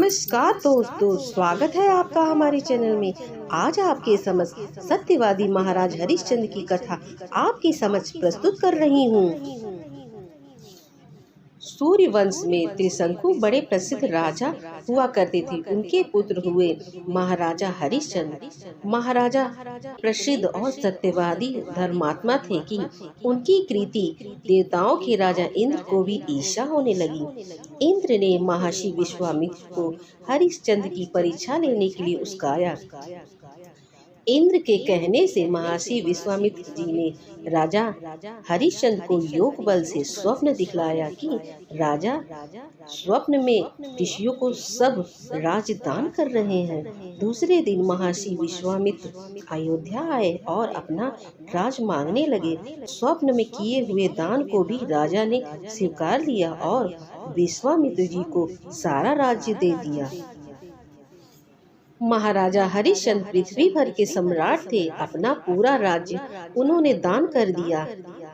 नमस्कार दोस्तों, स्वागत है आपका हमारे चैनल में। आज आपके समझ सत्यवादी महाराज हरिश्चंद्र की कथा आपकी समझ प्रस्तुत कर रही हूँ। सूर्य वंश में त्रिशंकु बड़े प्रसिद्ध राजा हुआ करते थे। उनके पुत्र हुए महाराजा हरिश्चंद्र। महाराजा प्रसिद्ध और सत्यवादी धर्मात्मा थे कि उनकी कृति देवताओं के राजा इंद्र को भी ईर्ष्या होने लगी। इंद्र ने महर्षि विश्वामित्र को हरिश्चंद्र की परीक्षा लेने के लिए उस्काया। इंद्र के कहने से महर्षि विश्वामित्र जी ने राजा हरिश्चंद्र को योग बल से स्वप्न दिखलाया कि राजा स्वप्न में ऋषियों को सब राजदान कर रहे हैं। दूसरे दिन महर्षि विश्वामित्र अयोध्या आए और अपना राज मांगने लगे। स्वप्न में किए हुए दान को भी राजा ने स्वीकार लिया और विश्वामित्र जी को सारा राज्य दे दिया। महाराजा हरिश्चंद्र पृथ्वी भर के सम्राट थे। अपना पूरा राज्य उन्होंने दान कर दिया।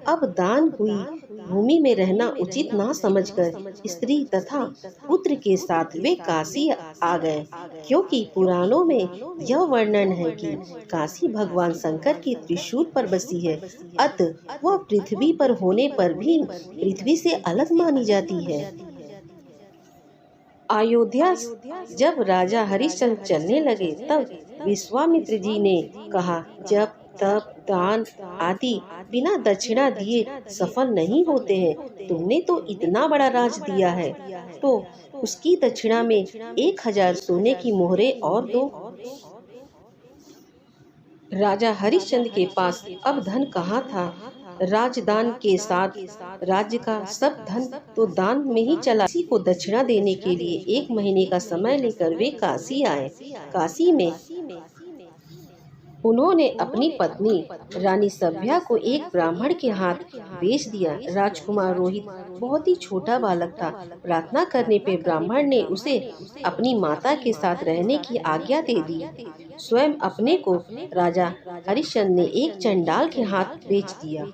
अब दान हुई भूमि में रहना उचित ना समझकर स्त्री तथा पुत्र के साथ वे काशी आ गए, क्योंकि पुराणों में यह वर्णन है कि काशी भगवान शंकर की त्रिशूल पर बसी है। अतः वह पृथ्वी पर होने पर भी पृथ्वी से अलग मानी जाती है। अयोध्या जब राजा हरिश्चंद्र चलने लगे तब विश्वामित्र जी ने कहा, जब तप दान आदि बिना दक्षिणा दिए सफल नहीं होते हैं। तुमने तो इतना बड़ा राज दिया है, तो उसकी दक्षिणा में 1000 सोने की मोहरें और दो। राजा हरिश्चंद्र के पास अब धन कहाँ था। राजदान के साथ राज्य का सब धन तो दान में ही चला। किसी को दक्षिणा देने के लिए 1 महीने का समय लेकर वे काशी आए। काशी में उन्होंने अपनी पत्नी रानी सभ्या को एक ब्राह्मण के हाथ बेच दिया। राजकुमार रोहित बहुत ही छोटा बालक था। प्रार्थना करने पे ब्राह्मण ने उसे अपनी माता के साथ रहने की आज्ञा दे दी। स्वयं अपने को राजा हरिश्चंद्र ने एक चंडाल के हाथ बेच दिया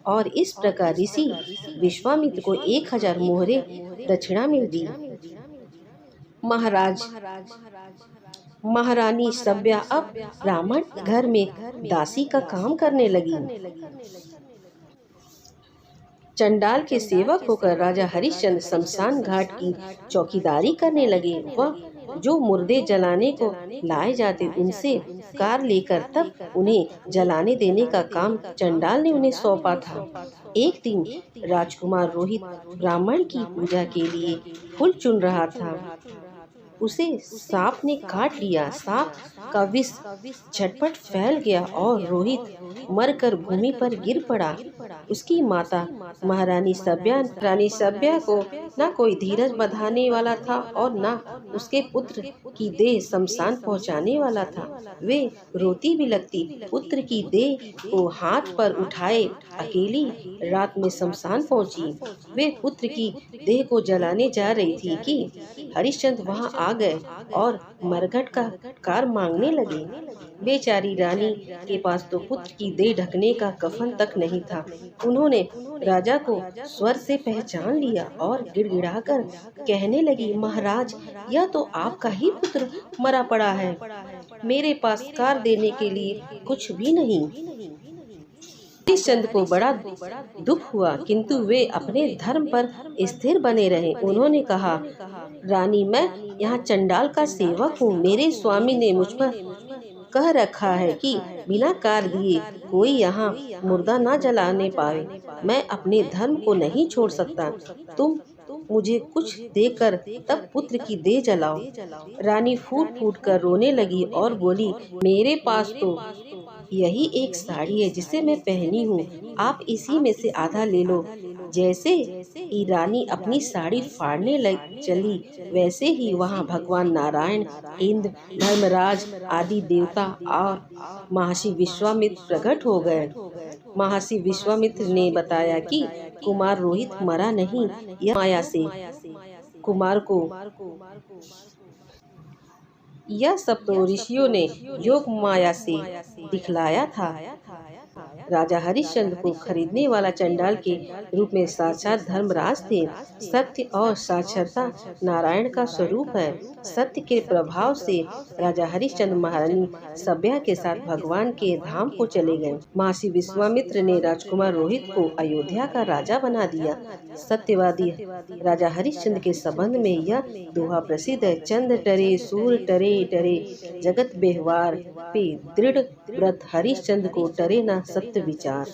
और इस प्रकार ऋषि विश्वामित्र को 1000 मोहरें दक्षिणा मिल दी। महारानी सभ्या अब ब्राह्मण घर में दासी का काम करने लगी। चंडाल के सेवक होकर राजा हरिश्चंद्र शमशान घाट की चौकीदारी करने लगे। वह जो मुर्दे जलाने को लाए जाते उनसे कार लेकर तब उन्हें जलाने देने का काम चंडाल ने उन्हें सौंपा था। एक दिन राजकुमार रोहित ब्राह्मण की पूजा के लिए फूल चुन रहा था। उसे सांप ने काट लिया। सांप का विष झटपट फैल गया और रोहित मरकर भूमि पर गिर पड़ा। उसकी माता महारानी सभ्या को न कोई धीरज बंधाने वाला था और न उसके पुत्र की देह शमशान पहुंचाने वाला था। वे रोती भी लगती। पुत्र की देह को हाथ पर उठाए अकेली रात में शमशान पहुंची। वे पुत्र की देह को जलाने जा रही थी कि हरिश्चंद्र वहां आ गए और मरघट का कार मांगने लगे। बेचारी रानी के पास तो पुत्र की देह ढकने का कफन तक नहीं था। उन्होंने राजा को स्वर से पहचान लिया और गिड़गिड़ाकर कहने लगी, महाराज, यह तो आपका ही पुत्र मरा पड़ा है। मेरे पास कार देने के लिए कुछ भी नहीं। हरिश्चंद्र को बड़ा दुख हुआ, किंतु वे अपने धर्म पर स्थिर बने रहे। उन्होंने कहा, रानी, मैं यहाँ चंडाल का सेवक हूँ। मेरे स्वामी ने मुझ पर कह रखा है कि बिना कार दिए कोई यहाँ मुर्दा न जलाने पाए। मैं अपने धर्म को नहीं छोड़ सकता। तुम मुझे कुछ देकर तब पुत्र की देह जलाओ। रानी फूट फूट कर रोने लगी और बोली, मेरे पास तो यही एक साड़ी है जिसे मैं पहनी हूँ। आप इसी में से आधा ले लो। जैसे ही रानी अपनी साड़ी फाड़ने चली, वैसे ही वहाँ भगवान नारायण, इंद्र, धर्मराज आदि देवता और महर्षि विश्वामित्र प्रकट हो गए। महर्षि विश्वामित्र ने बताया कि कुमार रोहित मरा नहीं, यह माया से कुमार को यह सब तो ऋषियों ने योग माया से दिखलाया था। राजा हरिश्चंद्र को खरीदने वाला चंडाल के रूप में साक्षात धर्मराज थे। सत्य और साक्षरता नारायण का स्वरूप है। सत्य के प्रभाव से राजा हरिश्चंद्र महारानी सभ्या के साथ भगवान के धाम को चले गए। महर्षि विश्वामित्र ने राजकुमार रोहित को अयोध्या का राजा बना दिया। सत्यवादी राजा हरिश्चंद्र के संबंध में यह दोहा प्रसिद्ध है। चंद टरे सूर टरे टरे, जगत बेहवार पे दृढ़ व्रत, हरिश्चंद्र को टरे न सत्य विचार।